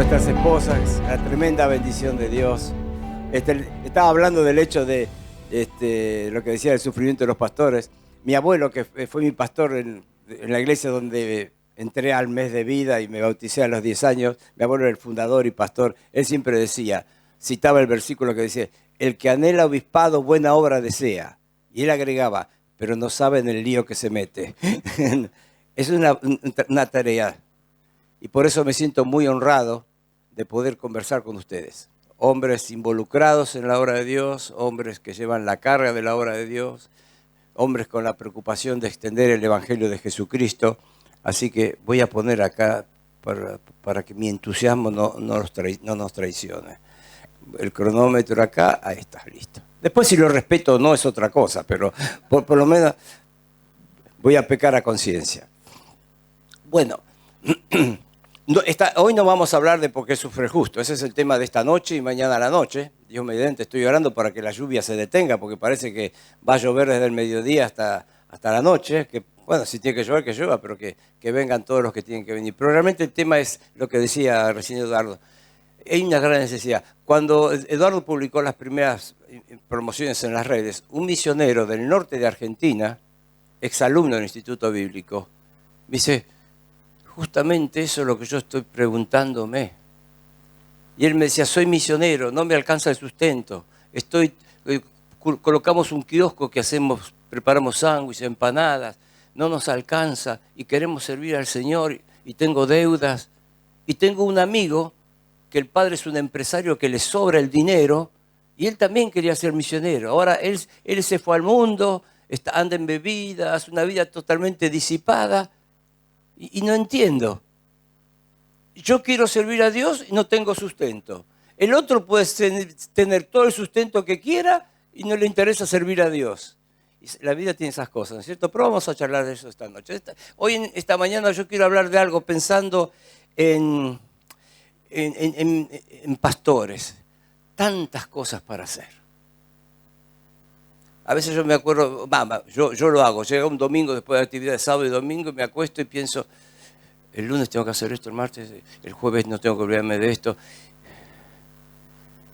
nuestras esposas, la tremenda bendición de Dios. Estaba hablando del hecho de lo que decía el sufrimiento de los pastores. Mi abuelo, que fue mi pastor en la iglesia donde entré al mes de vida y me bauticé a los 10 años, mi abuelo era el fundador y pastor, él siempre decía, citaba el versículo que decía, el que anhela obispado buena obra desea. Y él agregaba, pero no sabe en el lío que se mete. Es una tarea. Y por eso me siento muy honrado de poder conversar con ustedes. Hombres involucrados en la obra de Dios, hombres que llevan la carga de la obra de Dios, hombres con la preocupación de extender el Evangelio de Jesucristo. Así que voy a poner acá para que mi entusiasmo no nos traicione. El cronómetro acá, ahí está, listo. Después si lo respeto o no es otra cosa, pero por lo menos voy a pecar a conciencia. Bueno, hoy no vamos a hablar de por qué sufre el justo. Ese es el tema de esta noche y mañana a la noche. Dios mediante, estoy orando para que la lluvia se detenga, porque parece que va a llover desde el mediodía hasta la noche. Que, bueno, si tiene que llover, que llueva, pero que vengan todos los que tienen que venir. Pero realmente el tema es lo que decía recién Eduardo. Hay una gran necesidad. Cuando Eduardo publicó las primeras promociones en las redes, un misionero del norte de Argentina, exalumno del Instituto Bíblico, me dice, justamente eso es lo que yo estoy preguntándome. Y él me decía, soy misionero, no me alcanza el sustento. Colocamos un kiosco que preparamos sándwiches, empanadas, no nos alcanza y queremos servir al Señor y tengo deudas. Y tengo un amigo que el padre es un empresario que le sobra el dinero y él también quería ser misionero. Ahora él se fue al mundo, anda en bebidas, una vida totalmente disipada. Y no entiendo. Yo quiero servir a Dios y no tengo sustento. El otro puede tener todo el sustento que quiera y no le interesa servir a Dios. La vida tiene esas cosas, ¿no es cierto? Pero vamos a charlar de eso esta noche. Esta mañana yo quiero hablar de algo pensando en pastores. Tantas cosas para hacer. A veces yo me acuerdo, yo lo hago, llega un domingo después de la actividad de sábado y domingo y me acuesto y pienso, el lunes tengo que hacer esto, el martes, el jueves no tengo que olvidarme de esto.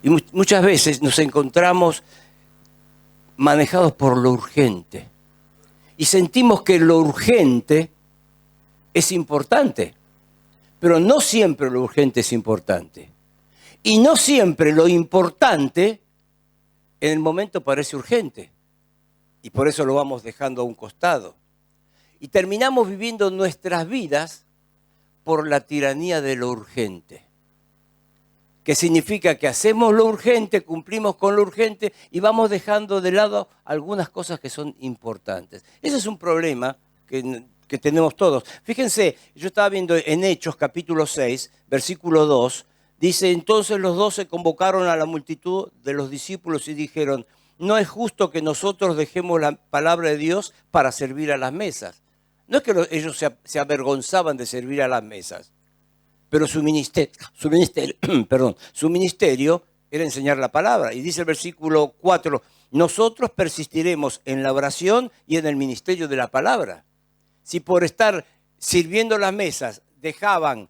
Y muchas veces nos encontramos manejados por lo urgente y sentimos que lo urgente es importante, pero no siempre lo urgente es importante. Y no siempre lo importante en el momento parece urgente. Y por eso lo vamos dejando a un costado. Y terminamos viviendo nuestras vidas por la tiranía de lo urgente. Que significa que hacemos lo urgente, cumplimos con lo urgente y vamos dejando de lado algunas cosas que son importantes. Ese es un problema que tenemos todos. Fíjense, yo estaba viendo en Hechos capítulo 6, versículo 2, dice, entonces los 12 convocaron a la multitud de los discípulos y dijeron, no es justo que nosotros dejemos la palabra de Dios para servir a las mesas. No es que ellos se avergonzaban de servir a las mesas, pero su ministerio era enseñar la palabra. Y dice el versículo 4, nosotros persistiremos en la oración y en el ministerio de la palabra. Si por estar sirviendo las mesas dejaban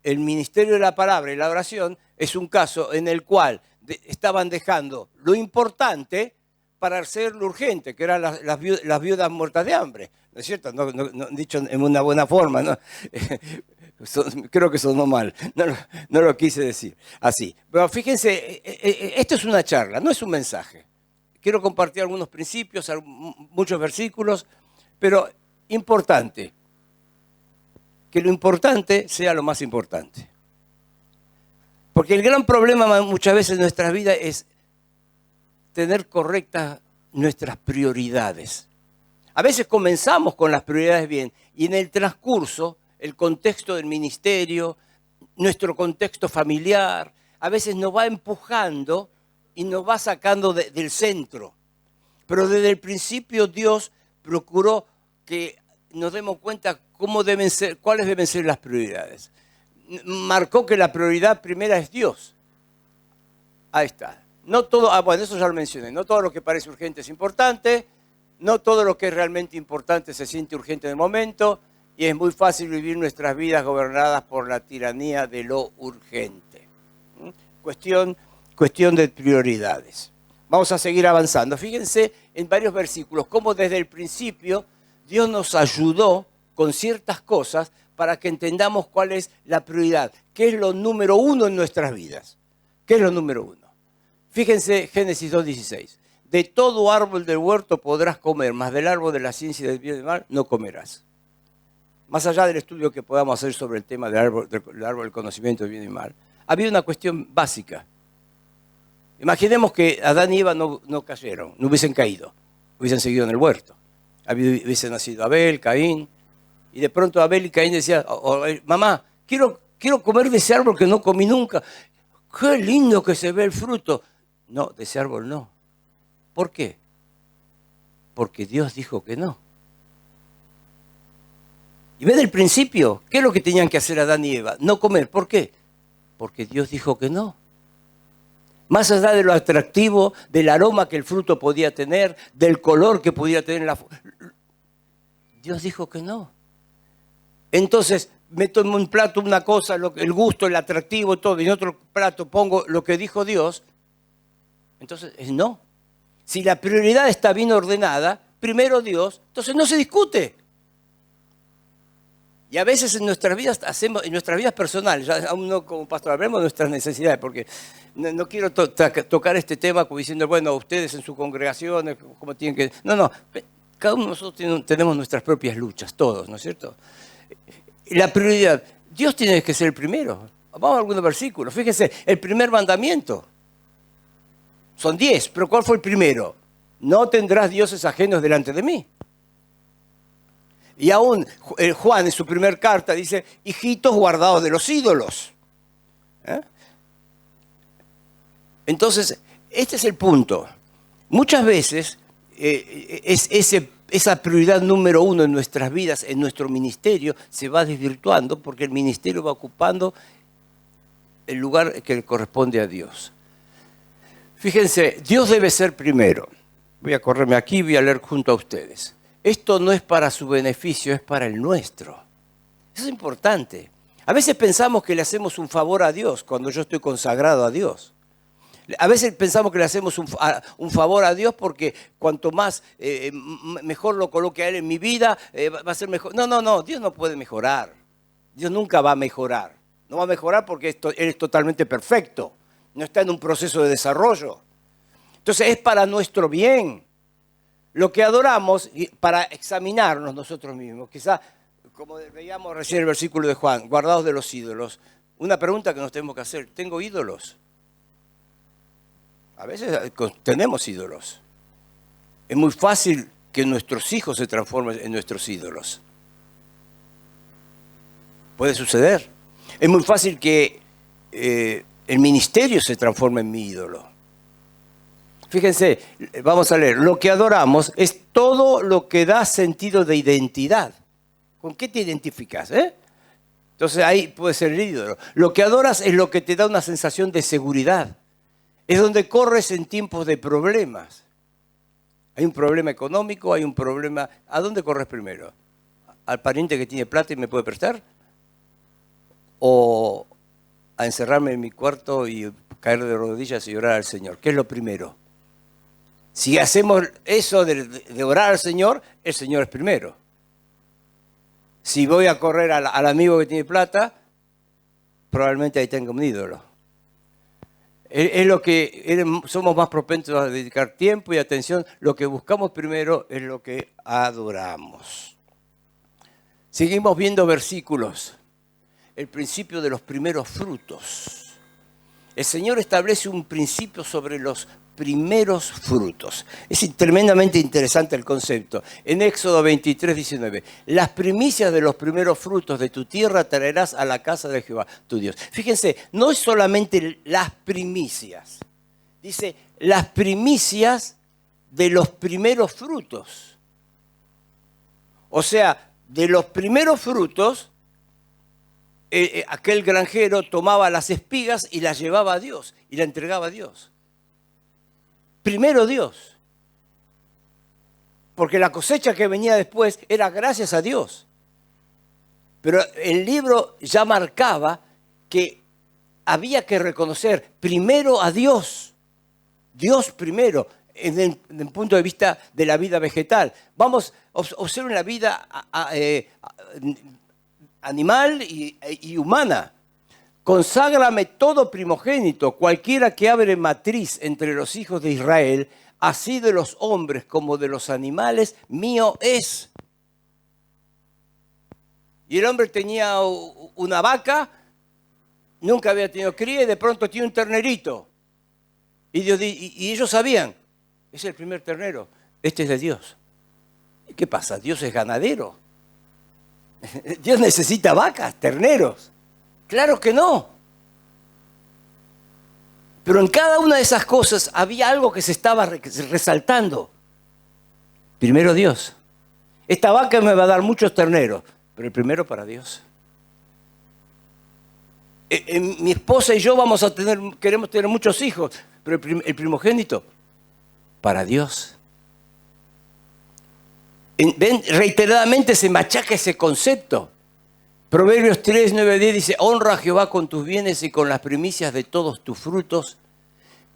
el ministerio de la palabra y la oración, es un caso en el cual estaban dejando lo importante para hacer lo urgente, que eran las viudas muertas de hambre. ¿No es cierto? No, dicho en una buena forma, ¿no? Creo que sonó mal. No lo quise decir así. Pero fíjense, esto es una charla, no es un mensaje. Quiero compartir algunos principios, muchos versículos, pero importante. Que lo importante sea lo más importante. Porque el gran problema muchas veces en nuestras vidas es tener correctas nuestras prioridades. A veces comenzamos con las prioridades bien y en el transcurso, el contexto del ministerio, nuestro contexto familiar, a veces nos va empujando y nos va sacando del centro. Pero desde el principio Dios procuró que nos demos cuenta cuáles deben ser las prioridades. Marcó que la prioridad primera es Dios. Ahí está. No todo, bueno, eso ya lo mencioné. No todo lo que parece urgente es importante. No todo lo que es realmente importante se siente urgente en el momento. y es muy fácil vivir nuestras vidas gobernadas por la tiranía de lo urgente. Cuestión de prioridades. Vamos a seguir avanzando. Fíjense en varios versículos cómo desde el principio Dios nos ayudó con ciertas cosas para que entendamos cuál es la prioridad, qué es lo número uno en nuestras vidas. ¿Qué es lo número uno? Fíjense Génesis 2:16. De todo árbol del huerto podrás comer, mas del árbol de la ciencia y del bien y del mal no comerás. Más allá del estudio que podamos hacer sobre el tema del árbol del conocimiento del bien y del mal, había una cuestión básica. Imaginemos que Adán y Eva no cayeron, no hubiesen caído, hubiesen seguido en el huerto. Hubiese nacido Abel, Caín, y de pronto Abel y Caín decían, mamá, quiero comer de ese árbol que no comí nunca. ¡Qué lindo que se ve el fruto! No, de ese árbol no. ¿Por qué? Porque Dios dijo que no. Y ven el principio, ¿qué es lo que tenían que hacer Adán y Eva? No comer. ¿Por qué? Porque Dios dijo que no. Más allá de lo atractivo, del aroma que el fruto podía tener, del color que podía tener Dios dijo que no. Entonces, meto en un plato una cosa, el gusto, el atractivo, todo, y en otro plato pongo lo que dijo Dios. Entonces, es no. Si la prioridad está bien ordenada, primero Dios, entonces no se discute. Y a veces en nuestras vidas en nuestras vidas personales, ya aún no como pastor, hablemos de nuestras necesidades, porque no quiero tocar este tema como diciendo, bueno, ustedes en sus congregaciones, ¿cómo tienen que...? No, cada uno de nosotros tenemos nuestras propias luchas, todos, ¿no es cierto? La prioridad, Dios tiene que ser el primero. Vamos a algunos versículos. Fíjense, el primer mandamiento. Son 10, pero ¿cuál fue el primero? No tendrás dioses ajenos delante de mí. Y aún Juan en su primer carta dice, hijitos guardados de los ídolos. Entonces, este es el punto. Muchas veces esa prioridad número uno en nuestras vidas, en nuestro ministerio, se va desvirtuando porque el ministerio va ocupando el lugar que le corresponde a Dios. Fíjense, Dios debe ser primero. Voy a correrme aquí y voy a leer junto a ustedes. Esto no es para su beneficio, es para el nuestro. Eso es importante. A veces pensamos que le hacemos un favor a Dios cuando yo estoy consagrado a Dios. A veces pensamos que le hacemos un favor a Dios porque cuanto más mejor lo coloque a Él en mi vida, va a ser mejor. No, Dios no puede mejorar. Dios nunca va a mejorar. No va a mejorar porque Él es totalmente perfecto. No está en un proceso de desarrollo. Entonces es para nuestro bien. Lo que adoramos para examinarnos nosotros mismos. Quizá, como veíamos recién el versículo de Juan, guardados de los ídolos. Una pregunta que nos tenemos que hacer, ¿tengo ídolos? A veces tenemos ídolos. Es muy fácil que nuestros hijos se transformen en nuestros ídolos. Puede suceder. Es muy fácil que el ministerio se transforme en mi ídolo. Fíjense, vamos a leer. Lo que adoramos es todo lo que da sentido de identidad. ¿Con qué te identificas? Entonces ahí puede ser el ídolo. Lo que adoras es lo que te da una sensación de seguridad. Es donde corres en tiempos de problemas. Hay un problema económico, hay un problema... ¿A dónde corres primero? ¿Al pariente que tiene plata y me puede prestar? ¿O a encerrarme en mi cuarto y caer de rodillas y orar al Señor? ¿Qué es lo primero? Si hacemos eso de orar al Señor, el Señor es primero. Si voy a correr al amigo que tiene plata, probablemente ahí tengo un ídolo. Es lo que somos más propensos a dedicar tiempo y atención. Lo que buscamos primero es lo que adoramos. Seguimos viendo versículos. El principio de los primeros frutos. El Señor establece un principio sobre los primeros frutos. Es tremendamente interesante el concepto. En Éxodo 23, 19, las primicias de los primeros frutos de tu tierra traerás a la casa de Jehová, tu Dios. Fíjense, no es solamente las primicias. Dice, las primicias de los primeros frutos. O sea, de los primeros frutos, aquel granjero tomaba las espigas y las llevaba a Dios y la entregaba a Dios. Primero Dios. Porque la cosecha que venía después era gracias a Dios. Pero el libro ya marcaba que había que reconocer primero a Dios. Dios primero, desde el punto de vista de la vida vegetal. Vamos, observen la vida animal y humana. Conságrame todo primogénito, cualquiera que abre matriz entre los hijos de Israel, así de los hombres como de los animales, mío es. Y el hombre tenía una vaca, nunca había tenido cría y de pronto tiene un ternerito. Y ellos sabían, es el primer ternero, este es de Dios. ¿Y qué pasa? ¿Dios es ganadero? ¿Dios necesita vacas, terneros? Claro que no. Pero en cada una de esas cosas había algo que se estaba resaltando. Primero Dios. Esta vaca me va a dar muchos terneros, pero el primero para Dios. Mi esposa y yo queremos tener muchos hijos, pero el primogénito para Dios. ¿Ven? Reiteradamente se machaca ese concepto. Proverbios 3, 9, 10 dice, honra a Jehová con tus bienes y con las primicias de todos tus frutos,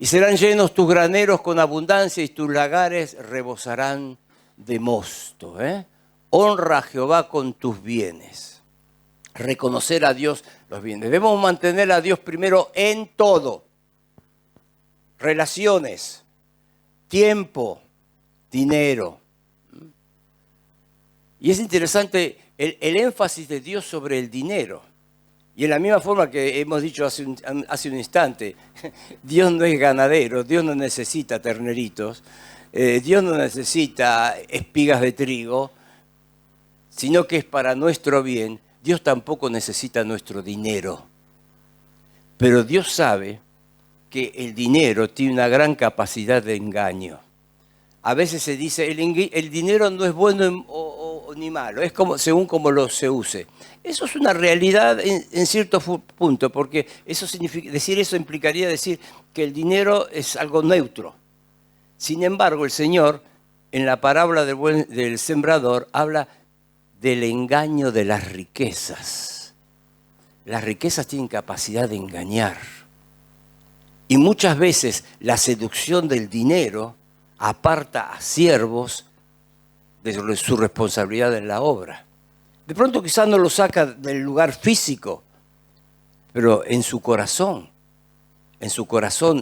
y serán llenos tus graneros con abundancia y tus lagares rebosarán de mosto. Honra a Jehová con tus bienes. Reconocer a Dios los bienes. Debemos mantener a Dios primero en todo. Relaciones, tiempo, dinero. Y es interesante el énfasis de Dios sobre el dinero. Y en la misma forma que hemos dicho hace un instante, Dios no es ganadero, Dios no necesita terneritos, Dios no necesita espigas de trigo, sino que es para nuestro bien. Dios tampoco necesita nuestro dinero. Pero Dios sabe que el dinero tiene una gran capacidad de engaño. A veces se dice, el dinero no es bueno ni malo, es según como se use. Eso es una realidad en cierto punto, porque decir eso implicaría decir que el dinero es algo neutro. Sin embargo, el Señor, en la parábola del sembrador, habla del engaño de las riquezas. Las riquezas tienen capacidad de engañar. Y muchas veces la seducción del dinero aparta a siervos de su responsabilidad en la obra. De pronto quizás no lo saca del lugar físico, pero en su corazón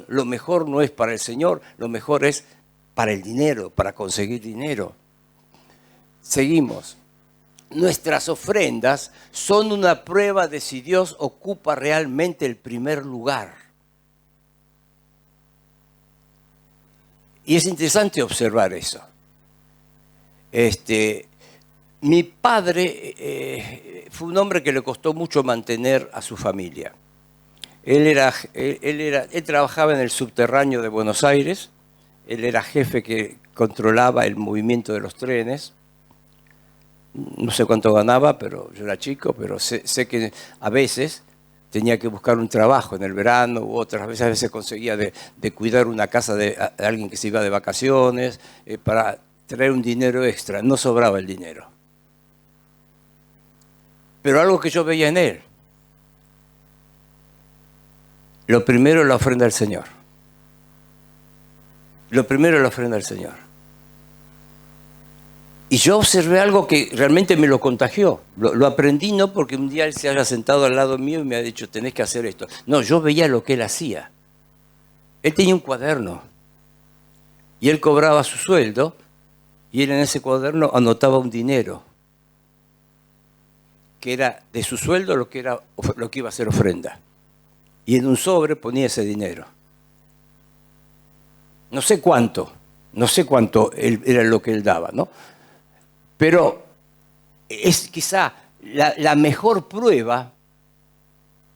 lo mejor no es para el Señor, lo mejor es para el dinero, para conseguir dinero. Seguimos. Nuestras ofrendas son una prueba de si Dios ocupa realmente el primer lugar. Y es interesante observar eso. Mi padre fue un hombre que le costó mucho mantener a su familia. Él trabajaba en el subterráneo de Buenos Aires. Él era jefe que controlaba el movimiento de los trenes. No sé cuánto ganaba, pero yo era chico, pero sé que a veces tenía que buscar un trabajo en el verano, u otras veces, a veces conseguía de cuidar una casa de alguien que se iba de vacaciones, para traer un dinero extra. No sobraba el dinero. Pero algo que yo veía en él, lo primero es la ofrenda al Señor. Lo primero es la ofrenda al Señor. Y yo observé algo que realmente me lo contagió. Lo aprendí no porque un día él se haya sentado al lado mío y me ha dicho, tenés que hacer esto. No, yo veía lo que él hacía. Él tenía un cuaderno y él cobraba su sueldo y él en ese cuaderno anotaba un dinero que era de su sueldo lo que iba a ser ofrenda. Y en un sobre ponía ese dinero. No sé cuánto era lo que él daba, ¿no? Pero es quizá la mejor prueba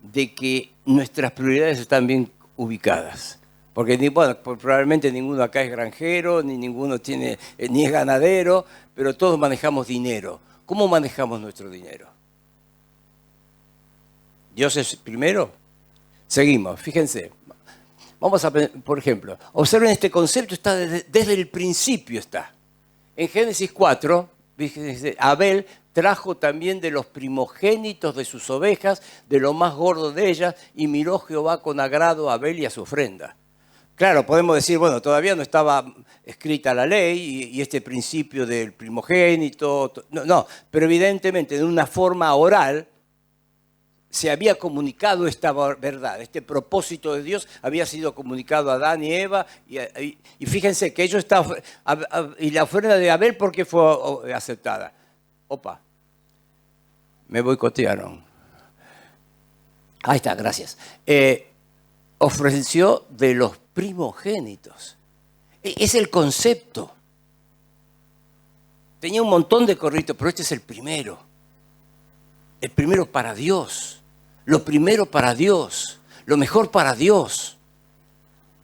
de que nuestras prioridades están bien ubicadas. Porque probablemente ninguno acá es granjero, ninguno ni es ganadero, pero todos manejamos dinero. ¿Cómo manejamos nuestro dinero? ¿Dios es primero? Seguimos, fíjense. Vamos a, por ejemplo, observen este concepto, está desde el principio está. En Génesis 4, Dice, Abel trajo también de los primogénitos de sus ovejas, de lo más gordo de ellas, y miró Jehová con agrado a Abel y a su ofrenda. Claro, podemos decir, bueno, todavía no estaba escrita la ley y este principio del primogénito, no, pero evidentemente de una forma oral se había comunicado esta verdad, este propósito de Dios había sido comunicado a Adán y Eva, y fíjense que ellos estaban, y la ofrenda de Abel, ¿por qué fue aceptada? Opa, me boicotearon. Ahí está, gracias. Ofreció de los primogénitos. Es el concepto. Tenía un montón de corritos, pero este es el primero. El primero para Dios. Lo primero para Dios. Lo mejor para Dios.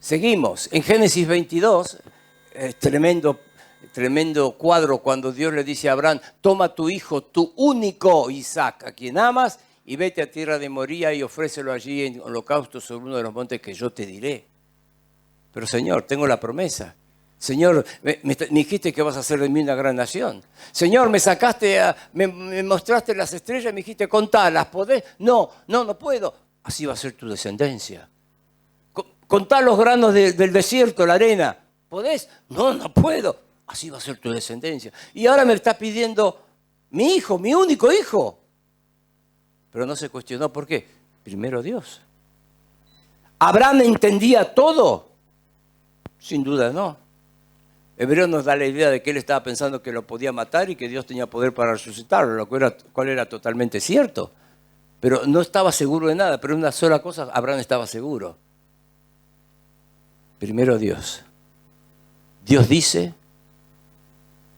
Seguimos. En Génesis 22, tremendo cuadro cuando Dios le dice a Abraham, toma tu hijo, tu único Isaac, a quien amas, y vete a tierra de Moría y ofrécelo allí en holocausto sobre uno de los montes que yo te diré. Pero Señor, tengo la promesa. Señor, me dijiste que vas a hacer de mí una gran nación. Señor, me mostraste las estrellas y me dijiste, contalas, ¿podés? No puedo. Así va a ser tu descendencia. Contá los granos del desierto, la arena. ¿Podés? No puedo. Así va a ser tu descendencia. Y ahora me está pidiendo mi hijo, mi único hijo. Pero no se cuestionó por qué. Primero Dios. ¿Abraham entendía todo? Sin duda no. Hebreo nos da la idea de que él estaba pensando que lo podía matar y que Dios tenía poder para resucitarlo, lo cual era totalmente cierto. Pero no estaba seguro de nada, pero una sola cosa, Abraham estaba seguro. Primero Dios. Dios dice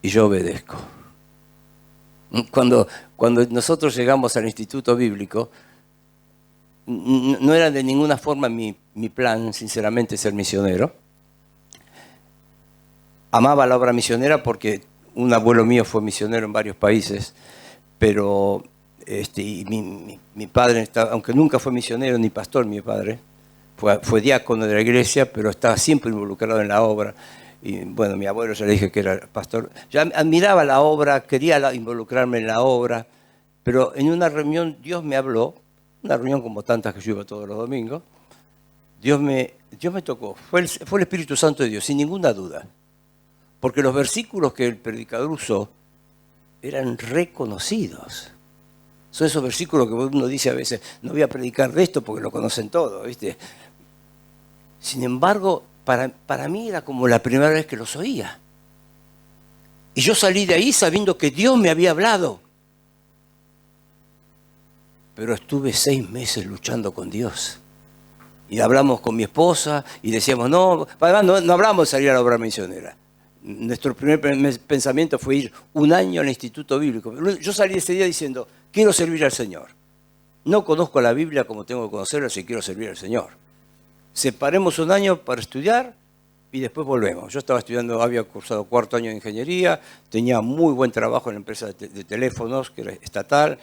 y yo obedezco. Cuando nosotros llegamos al Instituto Bíblico, no era de ninguna forma mi plan, sinceramente, ser misionero. Amaba la obra misionera porque un abuelo mío fue misionero en varios países, pero y mi padre, aunque nunca fue misionero ni pastor, mi padre, fue diácono de la iglesia, pero estaba siempre involucrado en la obra. Y bueno, mi abuelo ya le dije que era pastor. Yo admiraba la obra, quería involucrarme en la obra, pero en una reunión Dios me habló, una reunión como tantas que yo iba todos los domingos, Dios me tocó, fue el Espíritu Santo de Dios, sin ninguna duda. Porque los versículos que el predicador usó eran reconocidos. Son esos versículos que uno dice a veces, no voy a predicar de esto porque lo conocen todos, ¿viste? Sin embargo, para mí era como la primera vez que los oía. Y yo salí de ahí sabiendo que Dios me había hablado. Pero estuve 6 meses luchando con Dios. Y hablamos con mi esposa y decíamos, no hablamos de salir a la obra misionera. Nuestro primer pensamiento fue ir un año al Instituto Bíblico. Yo salí ese día diciendo, quiero servir al Señor. No conozco la Biblia como tengo que conocerla si quiero servir al Señor. Separemos un año para estudiar y después volvemos. Yo estaba estudiando, había cursado 4º año de ingeniería, tenía muy buen trabajo en la empresa de teléfonos, que era estatal.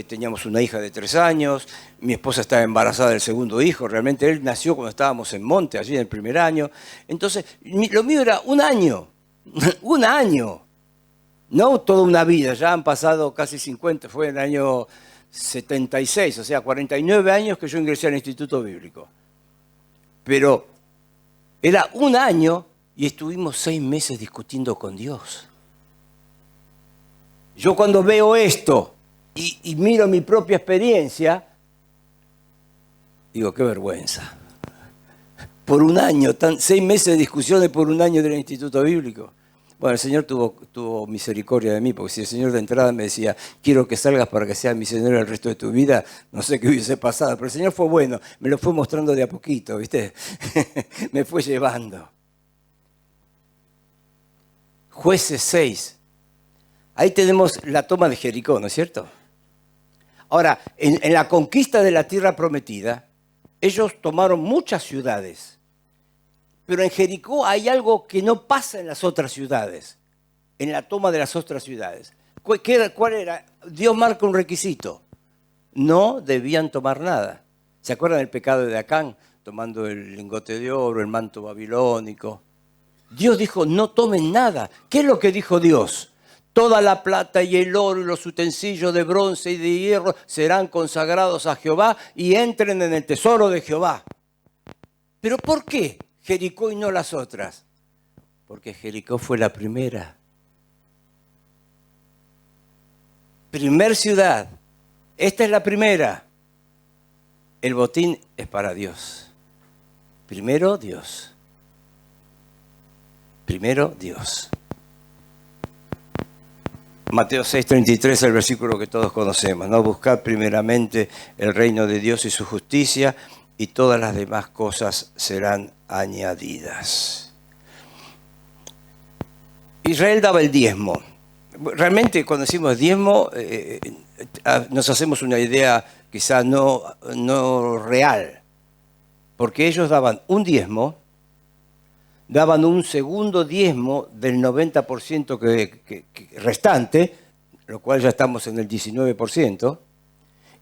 Teníamos una hija de 3 años, mi esposa estaba embarazada del segundo hijo, realmente él nació cuando estábamos en Monte, allí en el primer año. Entonces, lo mío era un año, un año, no toda una vida, ya han pasado casi 50, fue en el año 76, o sea, 49 años que yo ingresé al Instituto Bíblico. Pero era un año y estuvimos 6 meses discutiendo con Dios. Yo cuando veo esto y miro mi propia experiencia, digo, qué vergüenza. Por un año, 6 meses de discusiones por un año del Instituto Bíblico. Bueno, el Señor tuvo misericordia de mí, porque si el Señor de entrada me decía, quiero que salgas para que seas misionero el resto de tu vida, no sé qué hubiese pasado. Pero el Señor fue bueno, me lo fue mostrando de a poquito, ¿viste? Me fue llevando. Jueces 6. Ahí tenemos la toma de Jericó, ¿no es cierto? Ahora, en la conquista de la tierra prometida, ellos tomaron muchas ciudades. Pero en Jericó hay algo que no pasa en las otras ciudades, en la toma de las otras ciudades. ¿Cuál era? Dios marca un requisito. No debían tomar nada. ¿Se acuerdan del pecado de Acán? Tomando el lingote de oro, el manto babilónico. Dios dijo, no tomen nada. ¿Qué es lo que dijo Dios? toda la plata y el oro y los utensilios de bronce y de hierro serán consagrados a Jehová y entren en el tesoro de Jehová. ¿Pero por qué Jericó y no las otras? Porque Jericó fue la primera. Primer ciudad. Esta es la primera. El botín es para Dios. Primero Dios. Primero Dios. Mateo 6:33, el versículo que todos conocemos, ¿no? Buscad primeramente el reino de Dios y su justicia, y todas las demás cosas serán añadidas. Israel daba el diezmo. Realmente cuando decimos diezmo, nos hacemos una idea quizá no real, porque ellos daban un diezmo, daban un segundo diezmo del 90% que restante, lo cual ya estamos en el 19%,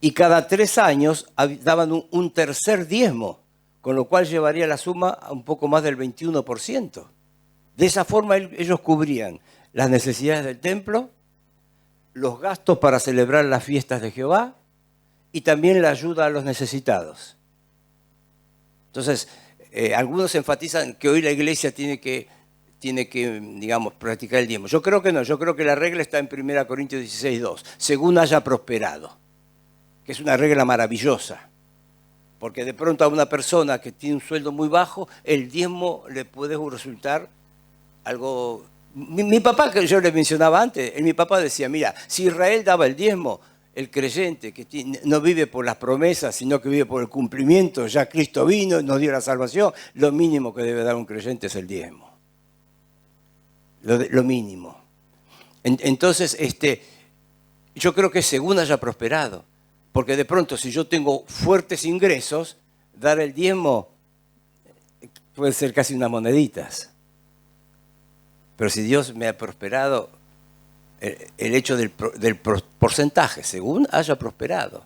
y cada 3 años daban un tercer diezmo, con lo cual llevaría la suma a un poco más del 21%. De esa forma ellos cubrían las necesidades del templo, los gastos para celebrar las fiestas de Jehová y también la ayuda a los necesitados. Entonces, algunos enfatizan que hoy la iglesia tiene que, digamos, practicar el diezmo. Yo creo que no, yo creo que la regla está en 1 Corintios 16:2, según haya prosperado, que es una regla maravillosa, porque de pronto a una persona que tiene un sueldo muy bajo, el diezmo le puede resultar algo... Mi papá, que yo le mencionaba antes, mi papá decía, mira, si Israel daba el diezmo, el creyente que no vive por las promesas, sino que vive por el cumplimiento, ya Cristo vino, nos dio la salvación, lo mínimo que debe dar un creyente es el diezmo. Lo mínimo. Entonces, yo creo que según haya prosperado, porque de pronto si yo tengo fuertes ingresos, dar el diezmo puede ser casi unas moneditas. Pero si Dios me ha prosperado, el hecho del porcentaje, según haya prosperado,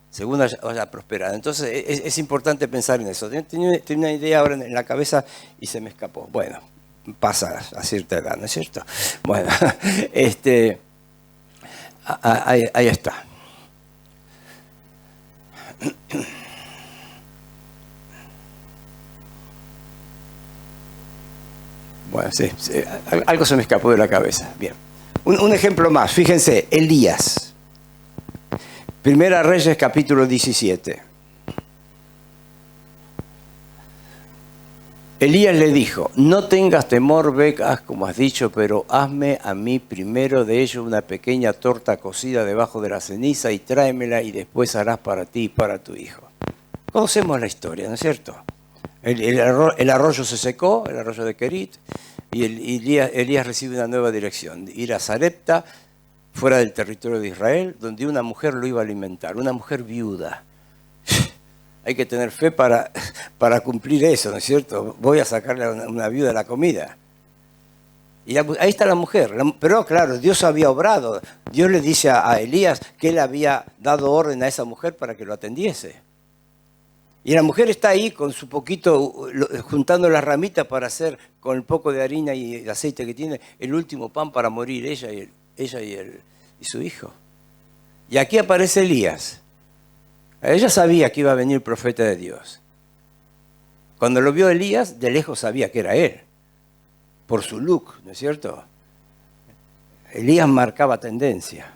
según haya prosperado. Entonces es importante pensar en eso. Tenía una idea ahora en la cabeza y se me escapó. Bueno, pasa a cierta edad, ¿no es cierto? Bueno, ahí está. Bueno, sí, algo se me escapó de la cabeza. Bien. Un ejemplo más, fíjense, Elías. Primera Reyes, capítulo 17. Elías le dijo, no tengas temor, ve, haz como has dicho, pero hazme a mí primero de ello una pequeña torta cocida debajo de la ceniza y tráemela y después harás para ti y para tu hijo. Conocemos la historia, ¿no es cierto? El arroyo se secó, el arroyo de Kerit, y Elías recibe una nueva dirección, ir a Sarepta, fuera del territorio de Israel, donde una mujer lo iba a alimentar, una mujer viuda. Hay que tener fe para cumplir eso, ¿no es cierto? Voy a sacarle a una viuda la comida. Y ahí está la mujer, pero claro, Dios había obrado. Dios le dice a Elías que él había dado orden a esa mujer para que lo atendiese. Y la mujer está ahí con su poquito, juntando las ramitas para hacer, con el poco de harina y el aceite que tiene, el último pan para morir ella y su hijo. Y aquí aparece Elías. Ella sabía que iba a venir el profeta de Dios. Cuando lo vio Elías, de lejos sabía que era él, por su look, ¿no es cierto? Elías marcaba tendencia.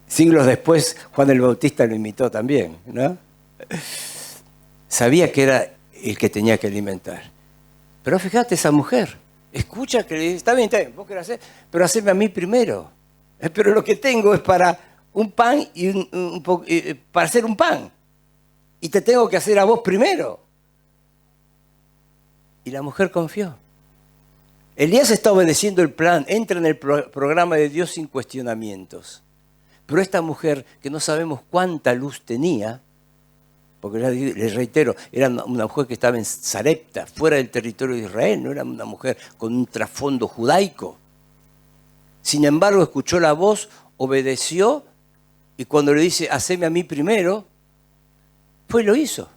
Siglos después, Juan el Bautista lo imitó también, ¿no? Sabía que era el que tenía que alimentar. Pero fíjate, esa mujer, escucha que le dice, está bien, vos querés hacer, pero haceme a mí primero. Pero lo que tengo es para un pan y para hacer un pan. Y te tengo que hacer a vos primero. Y la mujer confió. Elías está obedeciendo el plan, entra en el programa de Dios sin cuestionamientos. Pero esta mujer, que no sabemos cuánta luz tenía, porque les reitero, era una mujer que estaba en Sarepta, fuera del territorio de Israel, no era una mujer con un trasfondo judaico. Sin embargo, escuchó la voz, obedeció, y cuando le dice, haceme a mí primero, pues lo hizo.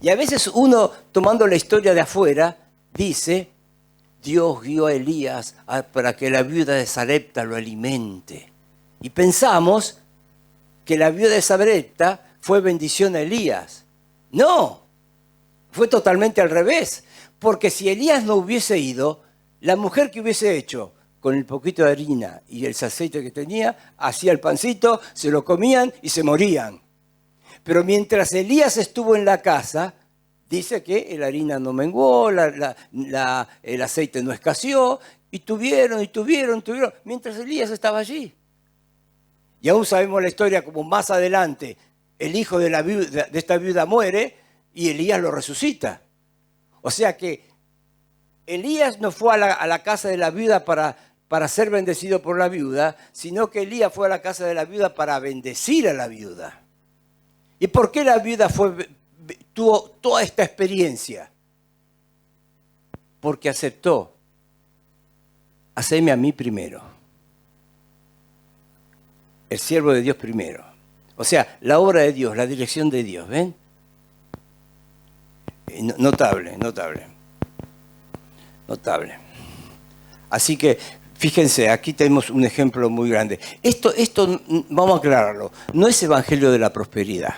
Y a veces uno, tomando la historia de afuera, dice, Dios guió a Elías para que la viuda de Sarepta lo alimente. Y pensamos que la viuda de Sarepta fue bendición a Elías. No, fue totalmente al revés. Porque si Elías no hubiese ido, la mujer que hubiese hecho con el poquito de harina y el aceite que tenía, hacía el pancito, se lo comían y se morían. Pero mientras Elías estuvo en la casa, dice que la harina no menguó, el aceite no escaseó, y tuvieron, mientras Elías estaba allí. Y aún sabemos la historia como más adelante, el hijo de esta viuda muere y Elías lo resucita. O sea que Elías no fue a la casa de la viuda para ser bendecido por la viuda, sino que Elías fue a la casa de la viuda para bendecir a la viuda. ¿Y por qué la viuda tuvo toda esta experiencia? Porque aceptó, haceme a mí primero, el siervo de Dios primero. O sea, la obra de Dios, la dirección de Dios, ¿ven? Notable. Así que, fíjense, aquí tenemos un ejemplo muy grande. Esto vamos a aclararlo, no es evangelio de la prosperidad.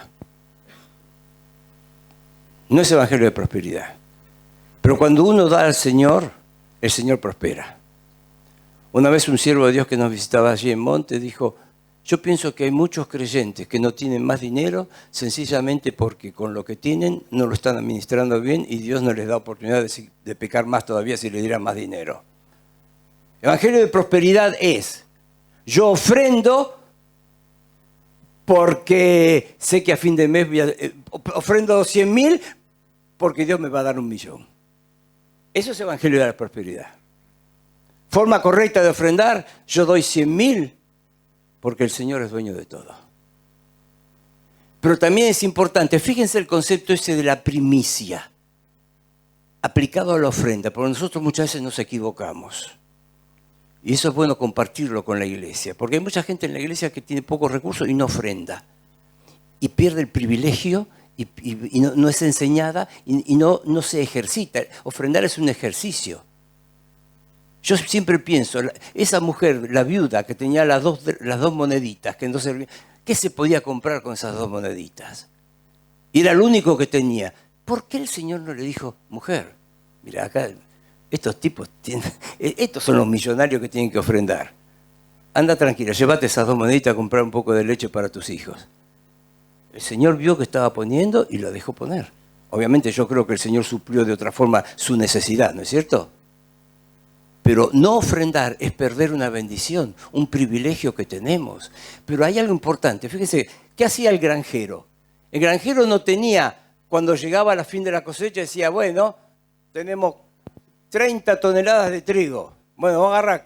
No es evangelio de prosperidad. Pero cuando uno da al Señor, el Señor prospera. Una vez un siervo de Dios que nos visitaba allí en Monte dijo, yo pienso que hay muchos creyentes que no tienen más dinero sencillamente porque con lo que tienen no lo están administrando bien y Dios no les da oportunidad de pecar más todavía si le dieran más dinero. Evangelio de prosperidad es, yo ofrendo porque sé que a fin de mes ofrendo 100.000 porque Dios me va a dar 1.000.000. Eso es evangelio de la prosperidad. Forma correcta de ofrendar, yo doy 100.000 porque el Señor es dueño de todo. Pero también es importante, fíjense el concepto ese de la primicia, aplicado a la ofrenda, porque nosotros muchas veces nos equivocamos. Y eso es bueno compartirlo con la iglesia, porque hay mucha gente en la iglesia que tiene pocos recursos y no ofrenda. Y pierde el privilegio y no es enseñada y no se ejercita. Ofrendar es un ejercicio. Yo siempre pienso, esa mujer, la viuda que tenía las dos moneditas, que no servían, ¿qué se podía comprar con esas 2 moneditas? Y era lo único que tenía. ¿Por qué el Señor no le dijo, mujer, mira acá... Estos son los millonarios que tienen que ofrendar. Anda tranquila, llévate esas 2 moneditas a comprar un poco de leche para tus hijos. El Señor vio que estaba poniendo y lo dejó poner. Obviamente yo creo que el Señor suplió de otra forma su necesidad, ¿no es cierto? Pero no ofrendar es perder una bendición, un privilegio que tenemos. Pero hay algo importante. Fíjense, ¿qué hacía el granjero? El granjero no tenía, cuando llegaba a la fin de la cosecha, decía, bueno, tenemos 30 toneladas de trigo. Bueno, vamos a agarrar,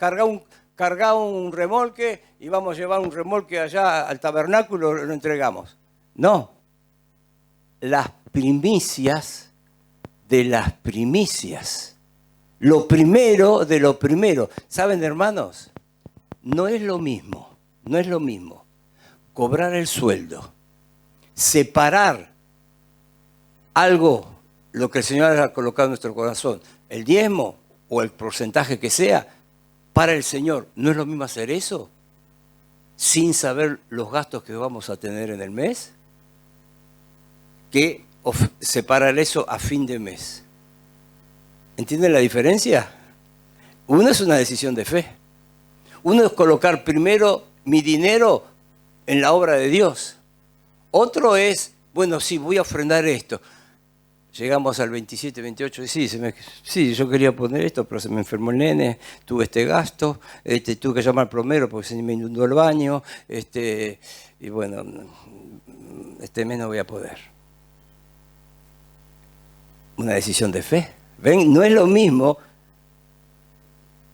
carga un remolque y vamos a llevar un remolque allá al tabernáculo y lo entregamos. No. Las primicias de las primicias. Lo primero de lo primero. ¿Saben, hermanos? No es lo mismo cobrar el sueldo, separar algo, lo que el Señor ha colocado en nuestro corazón, el diezmo o el porcentaje que sea, para el Señor. ¿No es lo mismo hacer eso sin saber los gastos que vamos a tener en el mes que separar eso a fin de mes? ¿Entienden la diferencia? Uno es una decisión de fe. Uno es colocar primero mi dinero en la obra de Dios. Otro es, bueno, sí, voy a ofrendar esto. Llegamos al 27, 28, sí, yo quería poner esto, pero se me enfermó el nene, tuve este gasto, tuve que llamar al plomero porque se me inundó el baño, y bueno, este mes no voy a poder. Una decisión de fe. ¿Ven? No es lo mismo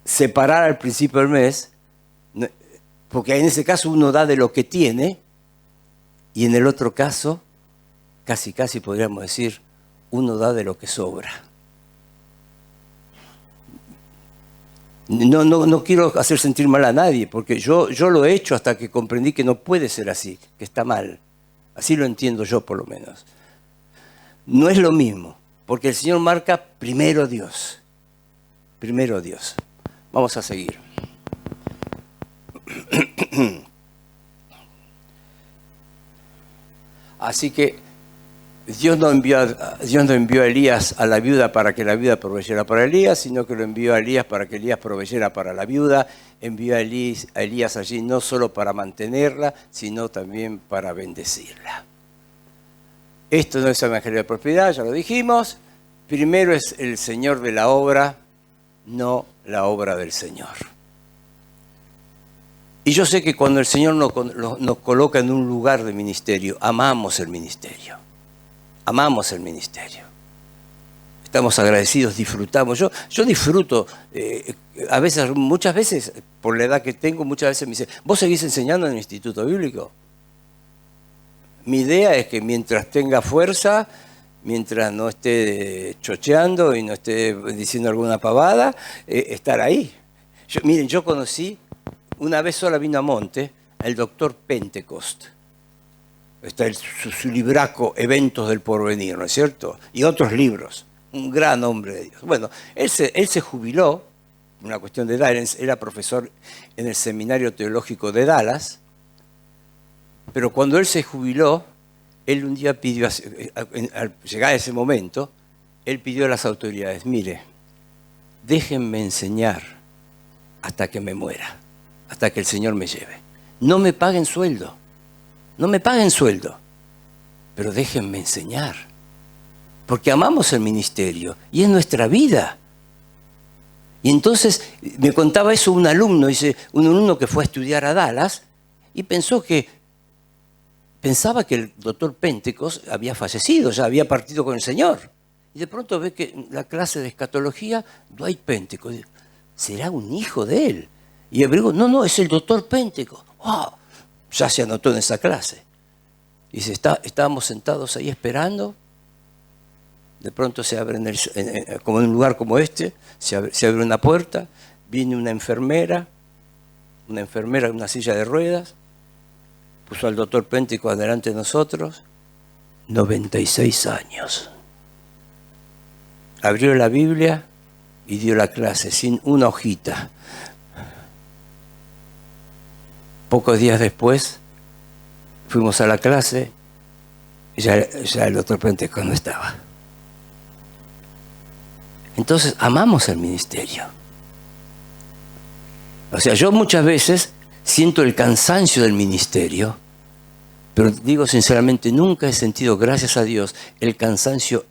separar al principio del mes, porque en ese caso uno da de lo que tiene, y en el otro caso, casi podríamos decir, uno da de lo que sobra. No quiero hacer sentir mal a nadie, porque yo lo he hecho hasta que comprendí que no puede ser así, que está mal. Así lo entiendo yo, por lo menos. No es lo mismo, porque el Señor marca primero Dios. Primero Dios. Vamos a seguir. Así que Dios no envió a Elías a la viuda para que la viuda proveyera para Elías, sino que lo envió a Elías para que Elías proveyera para la viuda. Envió a Elías allí no solo para mantenerla, sino también para bendecirla. Esto no es evangelio de prosperidad, ya lo dijimos. Primero es el Señor de la obra, no la obra del Señor. Y yo sé que cuando el Señor nos coloca en un lugar de ministerio, amamos el ministerio. Amamos el ministerio. Estamos agradecidos, disfrutamos. Yo disfruto, a veces, muchas veces, por la edad que tengo, muchas veces me dicen, ¿vos seguís enseñando en el Instituto Bíblico? Mi idea es que mientras tenga fuerza, mientras no esté chocheando y no esté diciendo alguna pavada, estar ahí. Miren, yo conocí, una vez sola vino a Monte, al doctor Pentecost. Está su libraco Eventos del Porvenir, ¿no es cierto? Y otros libros. Un gran hombre de Dios. Bueno, él se jubiló, una cuestión de edad, era profesor en el Seminario Teológico de Dallas, pero cuando él se jubiló, él un día pidió, al llegar a ese momento, él pidió a las autoridades, mire, déjenme enseñar hasta que me muera, hasta que el Señor me lleve. No me paguen sueldo, pero déjenme enseñar, porque amamos el ministerio y es nuestra vida. Y entonces me contaba eso un alumno que fue a estudiar a Dallas y pensaba que el doctor Pentecost había fallecido, ya había partido con el Señor. Y de pronto ve que en la clase de escatología, Dwight Pentecost, ¿será un hijo de él? Y averiguó, no, es el doctor Pentecost. ¡Wow! Ya se anotó en esa clase. Y dice, estábamos sentados ahí esperando. De pronto se abre, como en un lugar como este, se abre una puerta, viene una enfermera en una silla de ruedas, puso al doctor Pentecost delante de nosotros, 96 años. Abrió la Biblia y dio la clase sin una hojita. Pocos días después fuimos a la clase y ya el doctor Pentecost no estaba. Entonces amamos el ministerio. O sea, yo muchas veces siento el cansancio del ministerio, pero digo sinceramente, nunca he sentido, gracias a Dios, el cansancio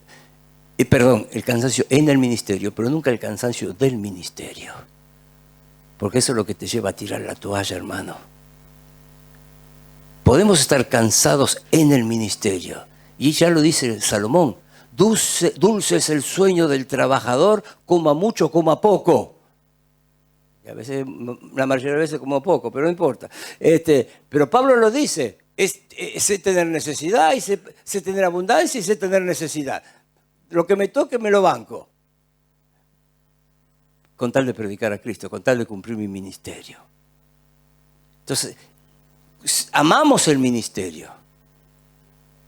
en el ministerio, pero nunca el cansancio del ministerio. Porque eso es lo que te lleva a tirar la toalla, hermano. Podemos estar cansados en el ministerio. Y ya lo dice Salomón, dulce es el sueño del trabajador, coma mucho, coma poco. Y a veces, la mayoría de veces como poco, pero no importa. Pero Pablo lo dice, sé tener necesidad, y sé tener abundancia y sé tener necesidad. Lo que me toque me lo banco. Con tal de predicar a Cristo, con tal de cumplir mi ministerio. Entonces, amamos el ministerio.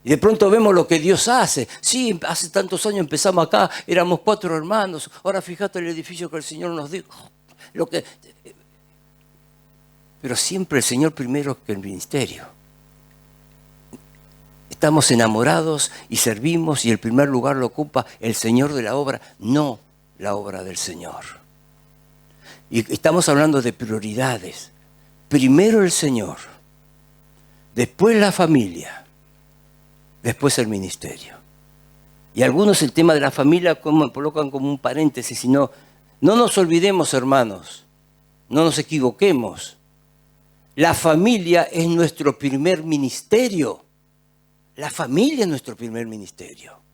Y de pronto vemos lo que Dios hace. Sí, hace tantos años empezamos acá, éramos 4 hermanos. Ahora fíjate el edificio que el Señor nos dio. Pero siempre el Señor primero que el ministerio. Estamos enamorados y servimos y el primer lugar lo ocupa el Señor de la obra, no la obra del Señor. Y estamos hablando de prioridades. Primero el Señor, después la familia, después el ministerio. Y algunos el tema de la familia colocan como un paréntesis, sino no nos olvidemos, hermanos, no nos equivoquemos. La familia es nuestro primer ministerio. La familia es nuestro primer ministerio.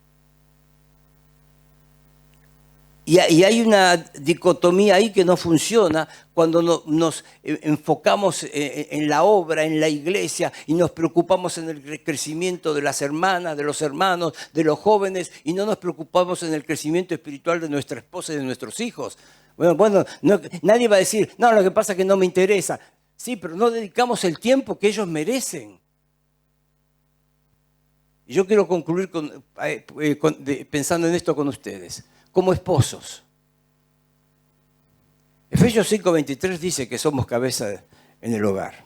Y hay una dicotomía ahí que no funciona cuando nos enfocamos en la obra, en la iglesia, y nos preocupamos en el crecimiento de las hermanas, de los hermanos, de los jóvenes, y no nos preocupamos en el crecimiento espiritual de nuestra esposa y de nuestros hijos. Bueno, nadie va a decir, no, lo que pasa es que no me interesa. Sí, pero no dedicamos el tiempo que ellos merecen. Y yo quiero concluir pensando en esto con ustedes. Como esposos, Efesios 5:23 dice que somos cabeza en el hogar.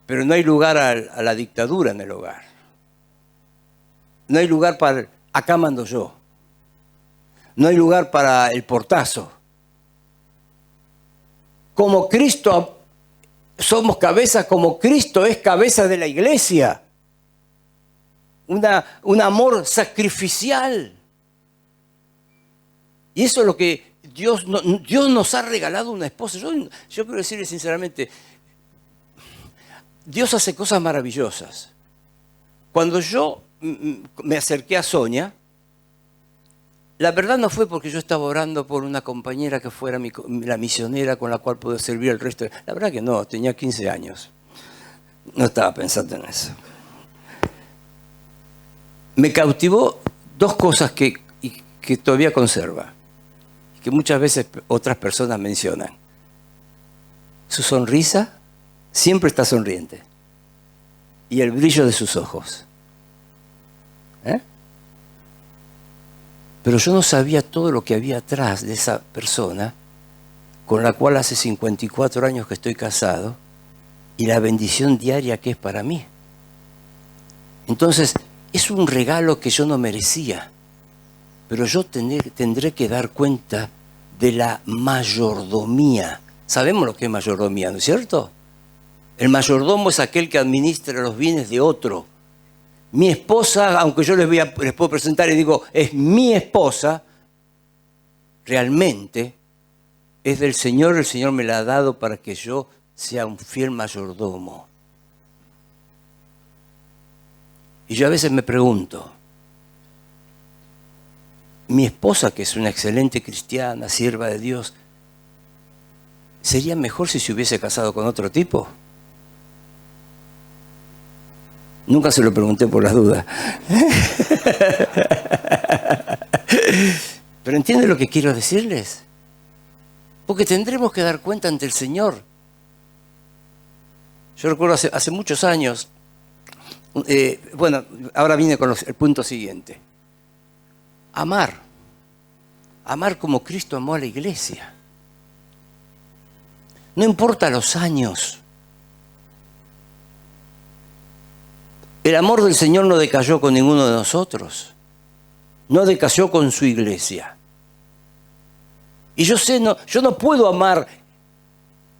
Pero no hay lugar a la dictadura en el hogar. No hay lugar para acá mando yo. No hay lugar para el portazo. Como Cristo somos cabeza, como Cristo es cabeza de la iglesia. Un amor sacrificial. Y eso es lo que Dios nos ha regalado una esposa. Yo quiero decirle sinceramente, Dios hace cosas maravillosas. Cuando yo me acerqué a Sonia, la verdad no fue porque yo estaba orando por una compañera que fuera la misionera con la cual pude servir el resto. La verdad que no, tenía 15 años. No estaba pensando en eso. Me cautivó dos cosas que todavía conserva, que muchas veces otras personas mencionan. Su sonrisa, siempre está sonriente. Y el brillo de sus ojos. Pero yo no sabía todo lo que había atrás de esa persona con la cual hace 54 años que estoy casado y la bendición diaria que es para mí. Entonces, es un regalo que yo no merecía, pero yo tendré que dar cuenta de la mayordomía. Sabemos lo que es mayordomía, ¿no es cierto? El mayordomo es aquel que administra los bienes de otro. Mi esposa, aunque yo les puedo presentar y digo, es mi esposa, realmente es del Señor, el Señor me la ha dado para que yo sea un fiel mayordomo. Y yo a veces me pregunto, mi esposa, que es una excelente cristiana, sierva de Dios, ¿sería mejor si se hubiese casado con otro tipo? Nunca se lo pregunté por las dudas. Pero ¿entienden lo que quiero decirles? Porque tendremos que dar cuenta ante el Señor. Yo recuerdo hace muchos años, ahora viene con el punto siguiente. Amar como Cristo amó a la iglesia. No importa los años. El amor del Señor no decayó con ninguno de nosotros. No decayó con su iglesia. Y yo no puedo amar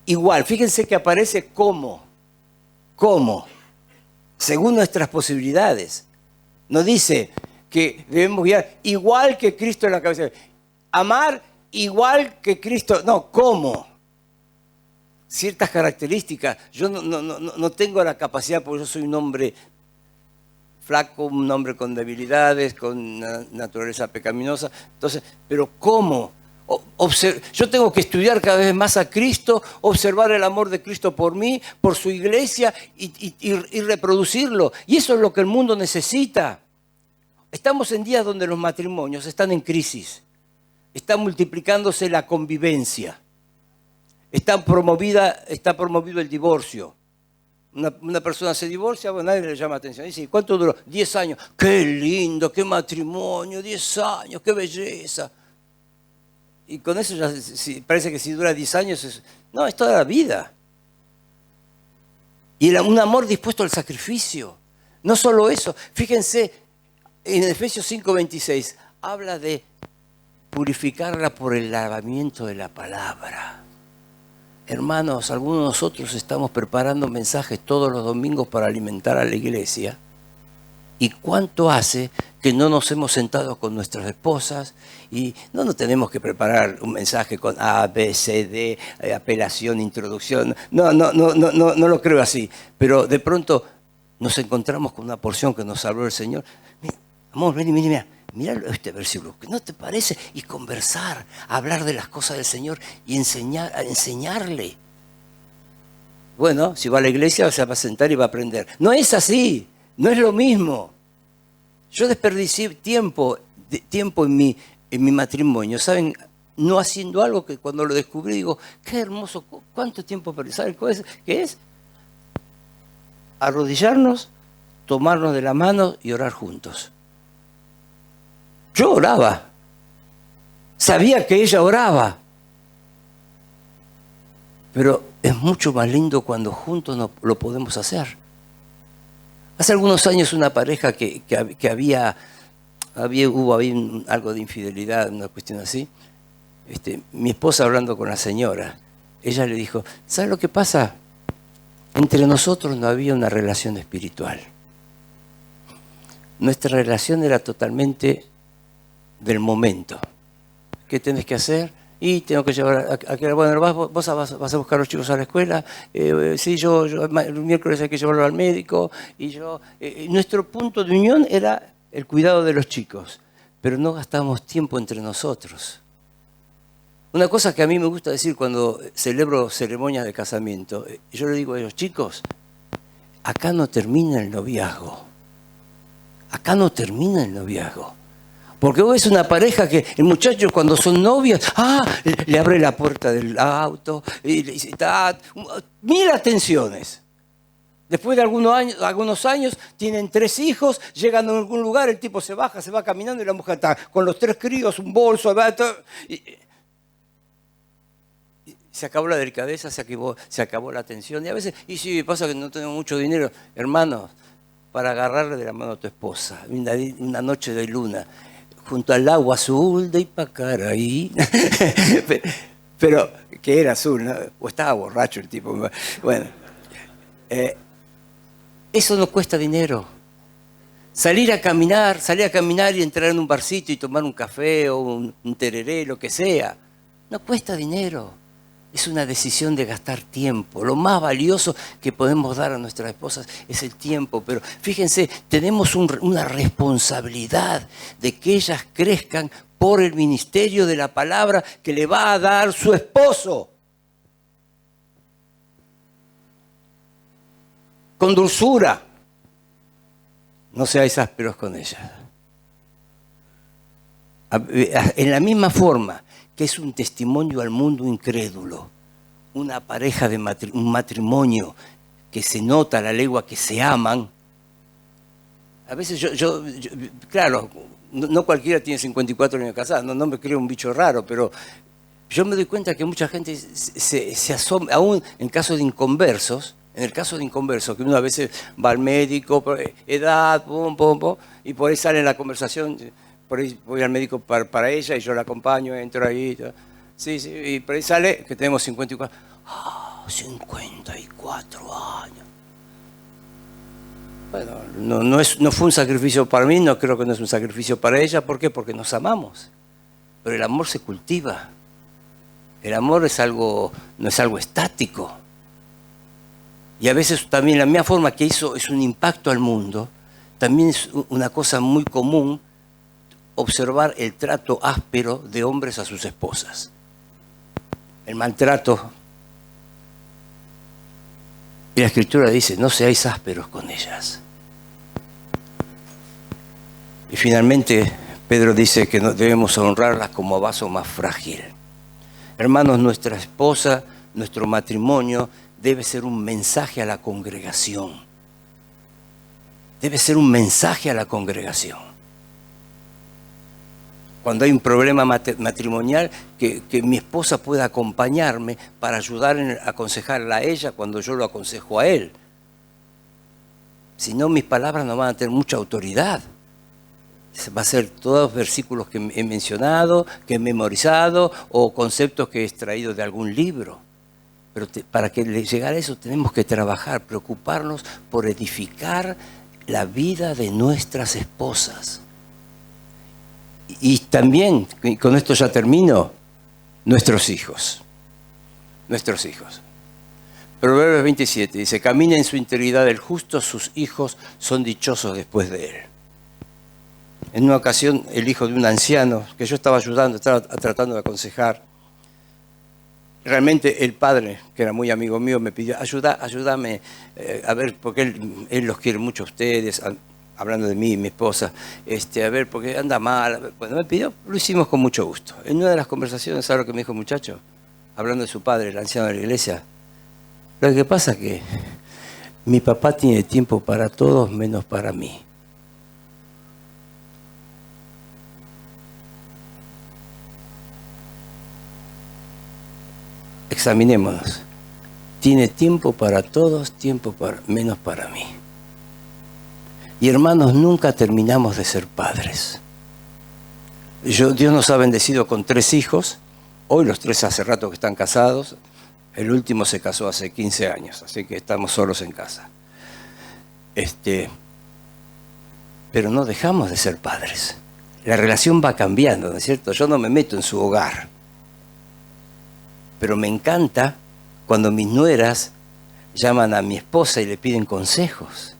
igual. Fíjense que aparece como, según nuestras posibilidades. No dice que debemos guiar igual que Cristo en la cabeza. Amar igual que Cristo. No, ¿cómo? Ciertas características. Yo no tengo la capacidad, porque yo soy un hombre flaco, un hombre con debilidades, con una naturaleza pecaminosa. Entonces, ¿pero cómo? Yo tengo que estudiar cada vez más a Cristo, observar el amor de Cristo por mí, por su iglesia y reproducirlo. Y eso es lo que el mundo necesita. Estamos en días donde los matrimonios están en crisis. Está multiplicándose la convivencia. Está promovido el divorcio. Una persona se divorcia, bueno, nadie le llama atención. Dice, ¿cuánto duró? 10 años. ¡Qué lindo! ¡Qué matrimonio! 10 años, qué belleza. Y con eso ya parece que si dura 10 años, es toda la vida. Y un amor dispuesto al sacrificio. No solo eso. Fíjense, en Efesios 5:26, habla de purificarla por el lavamiento de la palabra. Hermanos, algunos de nosotros estamos preparando mensajes todos los domingos para alimentar a la iglesia. ¿Y cuánto hace que no nos hemos sentado con nuestras esposas y no nos tenemos que preparar un mensaje con A, B, C, D, apelación, introducción? No lo creo así. Pero de pronto nos encontramos con una porción que nos habló el Señor. Mira, amor, ven, mira este versículo, ¿no te parece? Y conversar, hablar de las cosas del Señor y enseñarle. Bueno, si va a la iglesia se va a sentar y va a aprender. No es así, no es lo mismo. Yo desperdicié tiempo en mi matrimonio, ¿saben? No haciendo algo que cuando lo descubrí digo, qué hermoso, cuánto tiempo perdí. ¿Saben qué es? Arrodillarnos, tomarnos de la mano y orar juntos. Yo oraba. Sabía que ella oraba. Pero es mucho más lindo cuando juntos lo podemos hacer. Hace algunos años una pareja que hubo algo de infidelidad, una cuestión así. Mi esposa hablando con la señora, ella le dijo, ¿sabes lo que pasa? Entre nosotros no había una relación espiritual. Nuestra relación era totalmente del momento. ¿Qué tenés que hacer? Y tengo que llevar bueno, vos vas a buscar a los chicos a la escuela. Sí, yo el miércoles hay que llevarlo al médico. Y nuestro punto de unión era el cuidado de los chicos. Pero no gastamos tiempo entre nosotros. Una cosa que a mí me gusta decir cuando celebro ceremonias de casamiento, yo le digo a ellos, chicos, acá no termina el noviazgo. Acá no termina el noviazgo. Porque vos ves una pareja que el muchacho cuando son novios, le abre la puerta del auto, y está, mil atenciones. Después de algunos años, tienen 3 hijos, llegan a algún lugar, el tipo se va caminando y la mujer está con los 3 críos, un bolso, y se acabó la delicadeza, se acabó la atención. Y a veces, sí, pasa que no tengo mucho dinero, hermanos, para agarrarle de la mano a tu esposa, una noche de luna, junto al agua azul de Ipacaraí. Pero que era azul, ¿no? O estaba borracho el tipo. Bueno, eso no cuesta dinero. Salir a caminar y entrar en un barcito y tomar un café o un tereré, lo que sea, no cuesta dinero. Es una decisión de gastar tiempo. Lo más valioso que podemos dar a nuestras esposas es el tiempo. Pero fíjense, tenemos una responsabilidad de que ellas crezcan por el ministerio de la palabra que le va a dar su esposo. Con dulzura. No seáis ásperos con ellas. En la misma forma que es un testimonio al mundo incrédulo, una pareja un matrimonio que se nota a la legua que se aman. A veces claro, no cualquiera tiene 54 años de casada, no me creo un bicho raro, pero yo me doy cuenta que mucha gente se asoma, aún en caso de inconversos, que uno a veces va al médico, edad, y por ahí sale la conversación. Por ahí voy al médico para ella y yo la acompaño, entro ahí. Sí, y por ahí sale que tenemos 54. 54 años. Bueno, no fue un sacrificio para mí, no creo que no es un sacrificio para ella. ¿Por qué? Porque nos amamos. Pero el amor se cultiva. El amor no es algo estático. Y a veces también la misma forma que eso es un impacto al mundo, también es una cosa muy común observar el trato áspero de hombres a sus esposas. El maltrato. Y la Escritura dice, no seáis ásperos con ellas. Y finalmente, Pedro dice que debemos honrarlas como vaso más frágil. Hermanos, nuestra esposa, nuestro matrimonio, debe ser un mensaje a la congregación. Debe ser un mensaje a la congregación. Cuando hay un problema matrimonial, que mi esposa pueda acompañarme para ayudar a aconsejarla a ella cuando yo lo aconsejo a él. Si no, mis palabras no van a tener mucha autoridad. Va a ser todos versículos que he mencionado, que he memorizado, o conceptos que he extraído de algún libro. Pero para que llegar a eso tenemos que trabajar, preocuparnos por edificar la vida de nuestras esposas. Y también, con esto ya termino, nuestros hijos. Nuestros hijos. Proverbios 27 dice, camina en su integridad el justo, sus hijos son dichosos después de él. En una ocasión, el hijo de un anciano, que yo estaba ayudando, estaba tratando de aconsejar, realmente el padre, que era muy amigo mío, me pidió, ayúdame a ver, porque él los quiere mucho a ustedes, hablando de mí y mi esposa, a ver, porque anda mal. Cuando me pidió, lo hicimos con mucho gusto. En una de las conversaciones, ¿sabes lo que me dijo el muchacho? Hablando de su padre, el anciano de la iglesia. Lo que pasa es que mi papá tiene tiempo para todos menos para mí. examinémonos. Tiene tiempo para todos, menos para mí. Y hermanos, nunca terminamos de ser padres. Dios nos ha bendecido con 3 hijos. Hoy los 3 hace rato que están casados. El último se casó hace 15 años, así que estamos solos en casa. Pero no dejamos de ser padres. La relación va cambiando, ¿no es cierto? Yo no me meto en su hogar. Pero me encanta cuando mis nueras llaman a mi esposa y le piden consejos.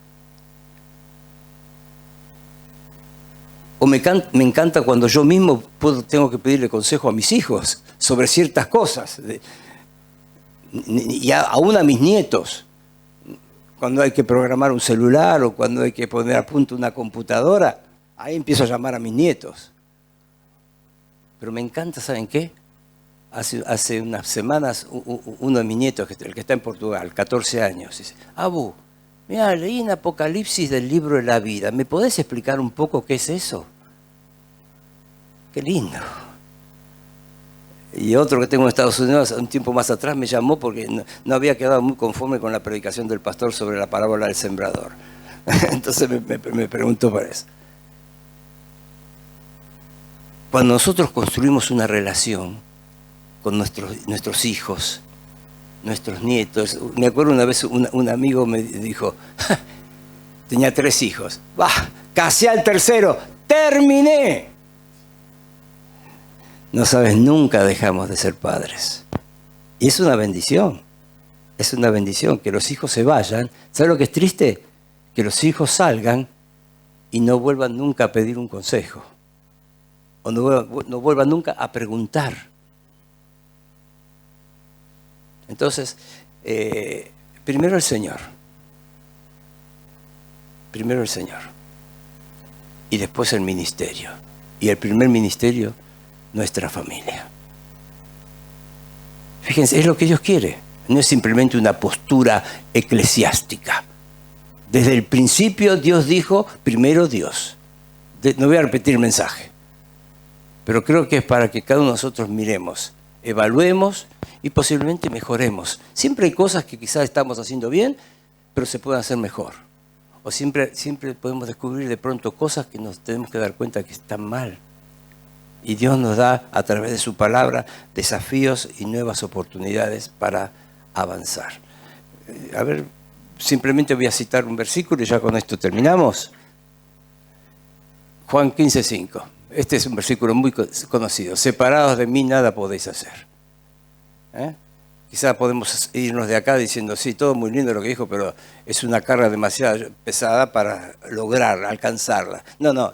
O me encanta cuando yo mismo tengo que pedirle consejo a mis hijos sobre ciertas cosas. Y aún a mis nietos. Cuando hay que programar un celular o cuando hay que poner a punto una computadora, ahí empiezo a llamar a mis nietos. Pero me encanta, ¿saben qué? Hace unas semanas uno de mis nietos, el que está en Portugal, 14 años, dice: Abu, mira, leí en Apocalipsis del libro de la vida. ¿Me podés explicar un poco qué es eso? Qué lindo. Y otro que tengo en Estados Unidos, un tiempo más atrás, me llamó porque no había quedado muy conforme con la predicación del pastor sobre la parábola del sembrador. Entonces me preguntó por eso. Cuando nosotros construimos una relación con nuestros hijos, nuestros nietos. Me acuerdo una vez un amigo me dijo, tenía 3 hijos, casé al tercero, terminé. No sabes, nunca dejamos de ser padres. Y es una bendición que los hijos se vayan. ¿Sabes lo que es triste? Que los hijos salgan y no vuelvan nunca a pedir un consejo. O no vuelvan nunca a preguntar. Entonces, primero el Señor. Primero el Señor. Y después el ministerio. Y el primer ministerio, nuestra familia. Fíjense, es lo que Dios quiere. No es simplemente una postura eclesiástica. Desde el principio Dios dijo, primero Dios. No voy a repetir el mensaje. Pero creo que es para que cada uno de nosotros miremos, evaluemos y posiblemente mejoremos. Siempre hay cosas que quizás estamos haciendo bien, pero se pueden hacer mejor. O siempre podemos descubrir de pronto cosas que nos tenemos que dar cuenta que están mal. Y Dios nos da, a través de su palabra, desafíos y nuevas oportunidades para avanzar. A ver, simplemente voy a citar un versículo y ya con esto terminamos. Juan 15:5. Este es un versículo muy conocido. Separados de mí nada podéis hacer. Quizás podemos irnos de acá diciendo, sí, todo muy lindo lo que dijo, pero es una carga demasiado pesada para lograrla, alcanzarla. No,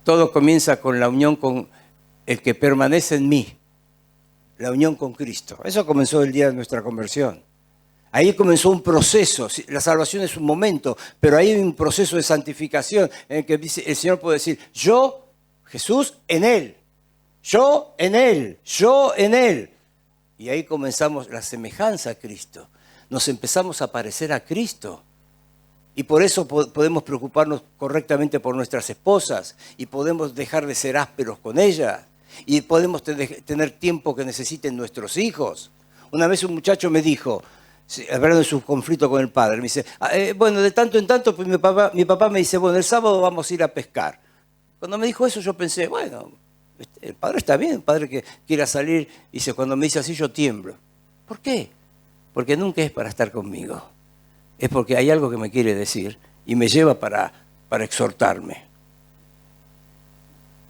todo comienza con la unión con el que permanece en mí, la unión con Cristo. Eso comenzó el día de nuestra conversión. Ahí comenzó un proceso. La salvación es un momento, pero ahí hay un proceso de santificación en el que el Señor puede decir, yo, Jesús, en Él. Yo en Él, yo en Él. Y ahí comenzamos la semejanza a Cristo. Nos empezamos a parecer a Cristo. Y por eso podemos preocuparnos correctamente por nuestras esposas. Y podemos dejar de ser ásperos con ellas. Y podemos tener tiempo que necesiten nuestros hijos. Una vez un muchacho me dijo, hablando de su conflicto con el padre, me dice, bueno, de tanto en tanto, pues mi papá me dice, bueno, el sábado vamos a ir a pescar. Cuando me dijo eso yo pensé, bueno, el padre está bien, el padre que quiera salir, dice, cuando me dice así yo tiemblo. ¿Por qué? Porque nunca es para estar conmigo. Es porque hay algo que me quiere decir y me lleva para exhortarme.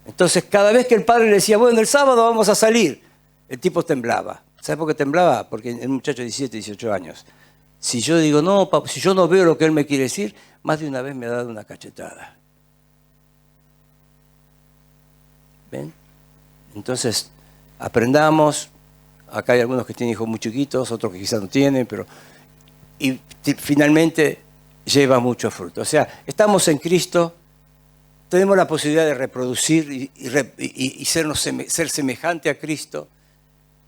Entonces, cada vez que el padre le decía, bueno, el sábado vamos a salir, el tipo temblaba. ¿Sabes por qué temblaba? Porque el muchacho de 17, 18 años. Si yo digo, no, papá, si yo no veo lo que él me quiere decir, más de una vez me ha dado una cachetada. ¿Ven? Entonces, aprendamos. Acá hay algunos que tienen hijos muy chiquitos, otros que quizás no tienen, pero... Y finalmente lleva mucho fruto. O sea, estamos en Cristo, tenemos la posibilidad de reproducir y ser semejante a Cristo,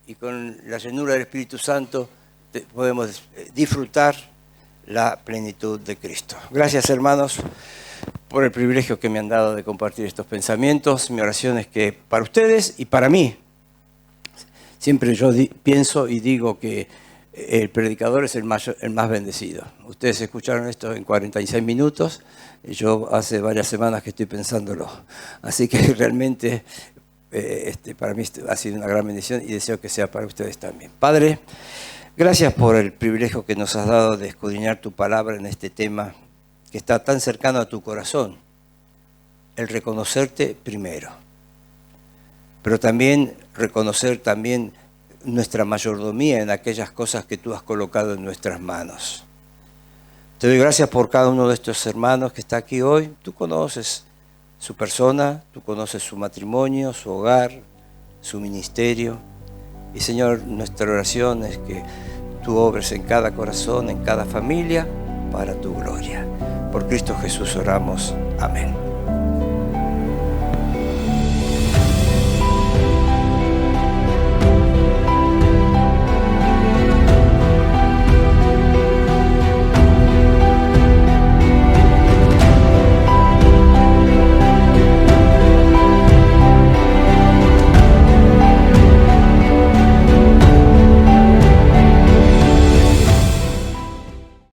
y con la llenura del Espíritu Santo podemos disfrutar la plenitud de Cristo. Gracias, hermanos, por el privilegio que me han dado de compartir estos pensamientos. Mi oración es que para ustedes y para mí Siempre yo pienso y digo que el predicador es el más bendecido. Ustedes escucharon esto en 46 minutos. Yo hace varias semanas que estoy pensándolo. Así que realmente para mí ha sido una gran bendición y deseo que sea para ustedes también. Padre, gracias por el privilegio que nos has dado de escudriñar tu palabra en este tema que está tan cercano a tu corazón. El reconocerte primero. Pero también reconocer también nuestra mayordomía en aquellas cosas que tú has colocado en nuestras manos. Te doy gracias por cada uno de estos hermanos que está aquí hoy. Tú conoces su persona, tú conoces su matrimonio, su hogar, su ministerio. Y Señor, nuestra oración es que tú obres en cada corazón, en cada familia, para tu gloria. Por Cristo Jesús oramos. Amén.